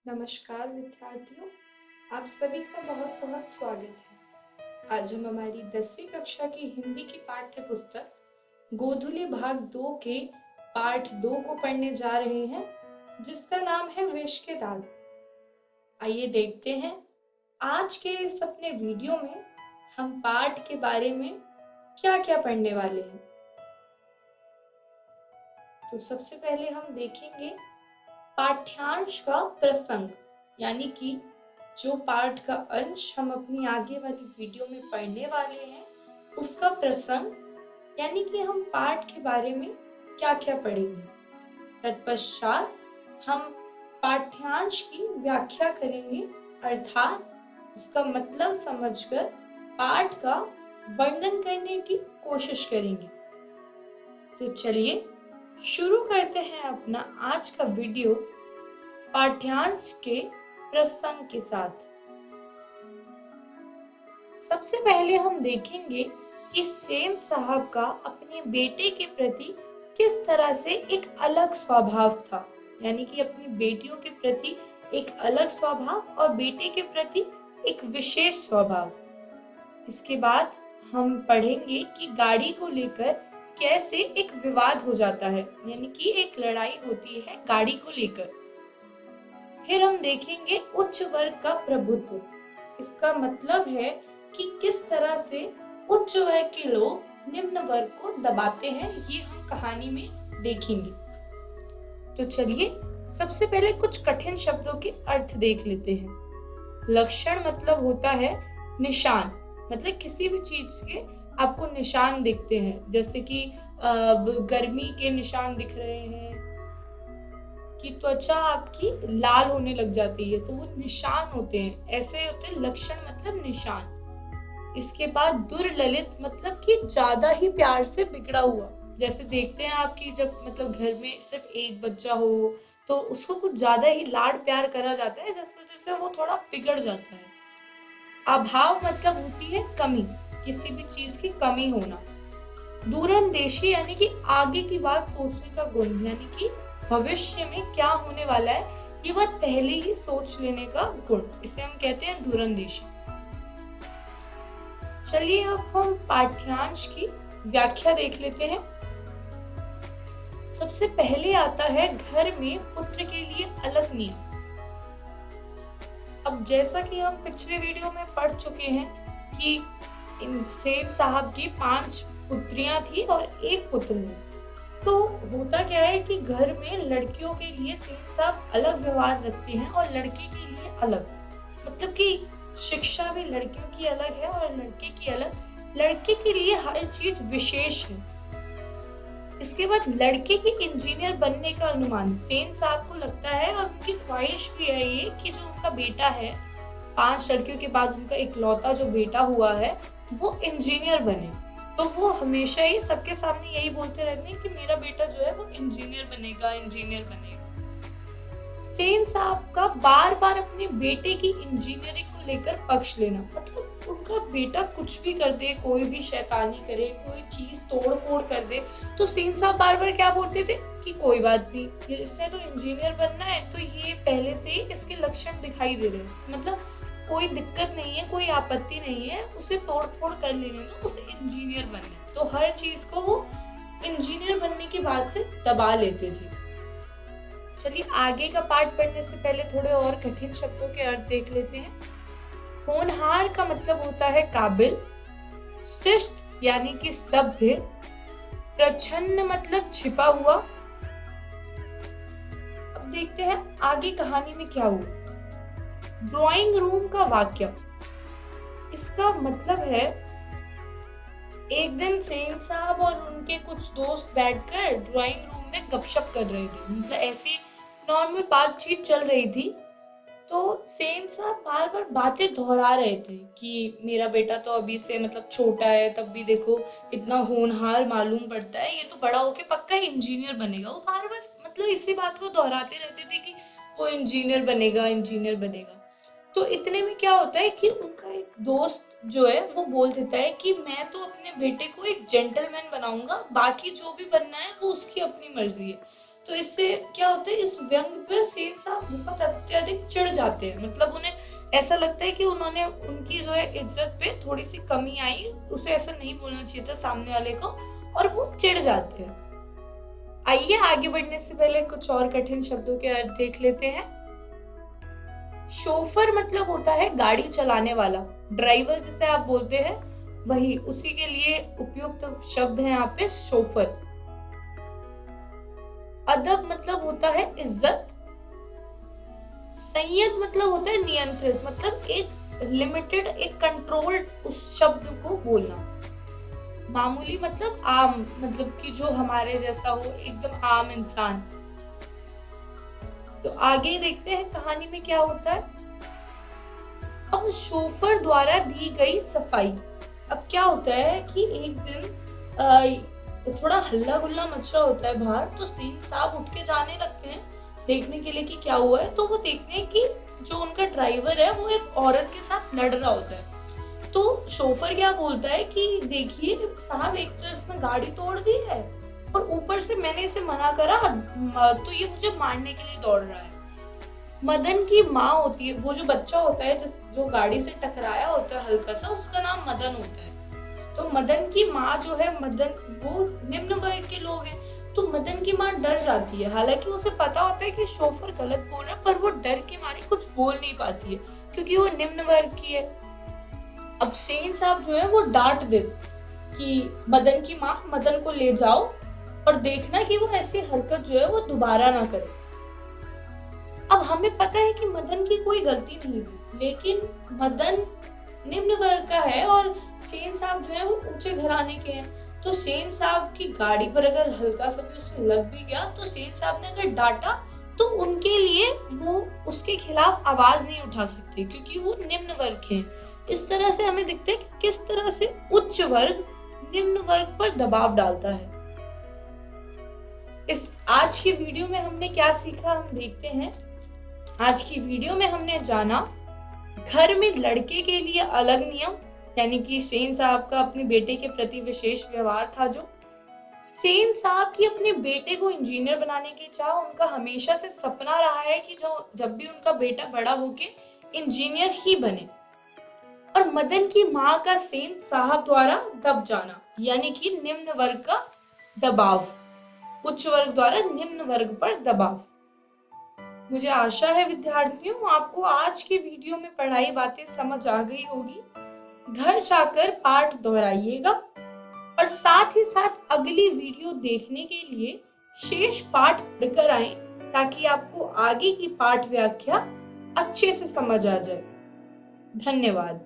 नमस्कार विद्यार्थियों, आप सभी का बहुत बहुत स्वागत है। आज हम हमारी 10वीं कक्षा की हिंदी की पाठ्य पुस्तक गोधुली भाग 2 के पाठ 2 को पढ़ने जा रहे हैं, जिसका नाम है विष के दाग। आइए देखते हैं आज के इस अपने वीडियो में हम पाठ के बारे में क्या क्या पढ़ने वाले हैं। तो सबसे पहले हम देखेंगे पाठ्यांश का प्रसंग, यानी कि जो पाठ का अंश हम अपनी आगे वाली वीडियो में पढ़ने वाले हैं उसका प्रसंग, यानी कि हम पाठ के बारे में क्या क्या पढ़ेंगे। तत्पश्चात हम पाठ्यांश की व्याख्या करेंगे, अर्थात उसका मतलब समझकर पाठ का वर्णन करने की कोशिश करेंगे। तो चलिए शुरू करते हैं अपना आज का वीडियो पाठ्यांश के प्रसंग के साथ। सबसे पहले हम देखेंगे कि सेन साहब का अपने बेटे के प्रति किस तरह से एक अलग स्वभाव था, यानी कि अपनी बेटियों के प्रति एक अलग स्वभाव और बेटे के प्रति एक विशेष स्वभाव। इसके बाद हम पढ़ेंगे कि गाड़ी को लेकर कैसे एक विवाद हो जाता है, यानी कि एक लड़ाई होती है गाड़ी को लेकर। फिर हम देखेंगे उच्च वर्ग का प्रभुत्व। इसका मतलब है कि किस तरह से उच्च वर्ग के लोग निम्न वर्ग को दबाते हैं, ये हम कहानी में देखेंगे। तो चलिए सबसे पहले कुछ कठिन शब्दों के अर्थ देख लेते हैं। लक्षण मतलब होता है निशान, मतलब किसी भी चीज के आपको निशान दिखते हैं, जैसे कि गर्मी के निशान दिख रहे हैं, कि त्वचा आपकी लाल होने लग जाती है, तो वो निशान होते हैं, ऐसे होते हैं लक्षण मतलब निशान। इसके बाद दुर्ललित मतलब कि ज्यादा ही प्यार से बिगड़ा हुआ, जैसे देखते हैं आपकी जब मतलब घर में सिर्फ एक बच्चा हो तो उसको कुछ ज्यादा ही लाड प्यार करा जाता है, जैसे जैसे वो थोड़ा बिगड़ जाता है। अभाव मतलब होती है कमी, किसी भी चीज की कमी होना। दूरंदेशी यानी कि आगे की बात सोचने का गुण, यानी कि भविष्य में क्या होने वाला है ये बात पहले ही सोच लेने का गुण, इसे हम कहते हैं दूरंदेशी। चलिए अब हम पाठ्यांश की व्याख्या देख लेते हैं। सबसे पहले आता है घर में पुत्र के लिए अलग नियम। अब जैसा कि हम पिछले वीडियो में पढ़ चुके हैं कि सेन साहब की 5 पुत्रियां थी और एक पुत्र है। तो होता क्या है कि घर में लड़कियों के लिए सेन साहब अलग व्यवहार रखते हैं और लड़के के लिए अलग, मतलब कि शिक्षा भी लड़कियों की अलग है और लड़के की अलग। लड़के के लिए हर चीज विशेष है। इसके बाद लड़के के इंजीनियर बनने का अनुमान सेन साहब को लगता है, और उनकी ख्वाहिश भी है ये कि जो उनका बेटा है, 5 लड़कियों के बाद उनका इकलौता जो बेटा हुआ है वो इंजीनियर बने। तो वो हमेशा ही सबके सामने यही बोलते रहते हैं कि मेरा बेटा जो है वो इंजीनियर बनेगा, इंजीनियर बनेगा। सेन साहब का बार बार अपने बेटे की इंजीनियरिंग को लेकर पक्ष लेना, मतलब उनका बेटा कुछ भी कर दे, कोई भी शैतानी करे, कोई चीज तोड़ फोड़ कर दे, तो सेन साहब बार बार क्या बोलते थे कि कोई बात नहीं, इसने तो इंजीनियर बनना है, तो ये पहले से ही इसके लक्षण दिखाई दे रहे हैं, मतलब कोई दिक्कत नहीं है, कोई आपत्ति नहीं है, उसे तोड़ फोड़ कर लेने दो, उसे इंजीनियर बनना है। तो हर चीज को वो इंजीनियर बनने की बात से दबा लेते थे। चलिए आगे का पाठ पढ़ने से पहले थोड़े और कठिन शब्दों के अर्थ देख लेते हैं। होनहार का मतलब होता है काबिल, शिष्ट यानी कि सभ्य, प्रच्छन्न मतलब छिपा हुआ। अब देखते हैं आगे कहानी में क्या हुआ। ड्राइंग रूम का वाक्य, इसका मतलब है एक दिन सेन साहब और उनके कुछ दोस्त बैठकर ड्राइंग रूम में गपशप कर रहे थे, मतलब ऐसी नॉर्मल बातचीत चल रही थी। तो सेन साहब बार बार बातें दोहरा रहे थे कि मेरा बेटा तो अभी से मतलब छोटा है, तब भी देखो इतना होनहार मालूम पड़ता है, ये तो बड़ा होके पक्का इंजीनियर बनेगा। वो बार बार मतलब इसी बात को दोहराते रहते थे कि वो इंजीनियर बनेगा, इंजीनियर बनेगा। तो इतने में क्या होता है कि उनका एक दोस्त जो है वो बोल देता है कि मैं तो अपने बेटे को एक जेंटलमैन बनाऊंगा, बाकी जो भी बनना है वो उसकी अपनी मर्जी है। तो इससे क्या होता है, इस व्यंग पर सेन साहब बहुत अत्यधिक चिढ़ जाते हैं, मतलब उन्हें ऐसा लगता है कि उन्होंने उनकी जो है इज्जत पे थोड़ी सी कमी आई, उसे ऐसा नहीं बोलना चाहिए था सामने वाले को, और वो चिढ़ जाते हैं। आइए आगे बढ़ने से पहले कुछ और कठिन शब्दों के अर्थ देख लेते हैं। शोफर मतलब होता है गाड़ी चलाने वाला, ड्राइवर जिसे आप बोलते हैं वही, उसी के लिए उपयुक्त शब्द है यहाँ पे शोफर। अदब मतलब होता है इज्जत। संयत मतलब होता है नियंत्रित, मतलब एक लिमिटेड, एक कंट्रोल्ड उस शब्द को बोलना। मामूली मतलब आम, मतलब कि जो हमारे जैसा हो, एकदम आम इंसान। तो आगे देखते हैं कहानी में क्या होता है। अब शोफर द्वारा दी गई सफाई। अब क्या होता है कि एक दिन थोड़ा हल्ला गुल्ला मच रहा होता है बाहर, तो सेन साहब उठ के जाने लगते हैं देखने के लिए कि क्या हुआ है। तो वो देखते हैं कि जो उनका ड्राइवर है वो एक औरत के साथ लड़ रहा होता है। तो शोफर क्या बोलता है कि देखिए साहब, एक तो इसने गाड़ी तोड़ दी है और ऊपर से मैंने इसे मना करा तो ये मुझे मारने के लिए दौड़ रहा है। मदन की माँ होती है, वो जो बच्चा होता है जो गाड़ी से टकराया होता है हल्का सा, उसका नाम मदन होता है। तो मदन की माँ जो है, मदन वो निम्न वर्ग के लोग हैं, तो मदन की माँ डर जाती है। हालांकि उसे पता होता है कि शोफर गलत बोल रहा है, पर वो डर के मारे कुछ बोल नहीं पाती है क्योंकि वो निम्न वर्ग की है। अब सेन साहब जो है वो डांट दे कि मदन की माँ, मदन को ले जाओ और देखना कि वो ऐसी हरकत जो है वो दोबारा ना करे। अब हमें पता है कि मदन की कोई गलती नहीं थी, लेकिन मदन निम्न वर्ग का है और सेन साहब जो है वो ऊंचे घराने के हैं। तो सेन साहब की गाड़ी पर अगर हल्का सा भी उसे लग भी गया, तो सेन साहब ने अगर डांटा तो उनके लिए वो उसके खिलाफ आवाज नहीं उठा सकते क्योंकि वो निम्न वर्ग के हैं। इस तरह से हमें दिखता है कि किस तरह से उच्च वर्ग निम्न वर्ग पर दबाव डालता है। इस आज की वीडियो में हमने क्या सीखा, हम देखते हैं। आज की वीडियो में हमने जाना घर में लड़के के लिए अलग नियम, यानी कि सेन साहब का अपने बेटे के प्रति विशेष व्यवहार था। जो सेन साहब की अपने बेटे को इंजीनियर बनाने की चाह, उनका हमेशा से सपना रहा है कि जो जब भी उनका बेटा बड़ा होके इंजीनियर ही बने। और मदन की माँ का सेन साहब द्वारा दब जाना, यानी कि निम्न वर्ग का दबाव, उच्च वर्ग द्वारा निम्न वर्ग पर दबाव। मुझे आशा है विद्यार्थियों, आपको आज के वीडियो में पढ़ाई बातें समझ आ गई होगी। घर जाकर पाठ दोहराइएगा और साथ ही साथ अगली वीडियो देखने के लिए शेष पाठ पढ़कर आएं, ताकि आपको आगे की पाठ व्याख्या अच्छे से समझ आ जाए। धन्यवाद।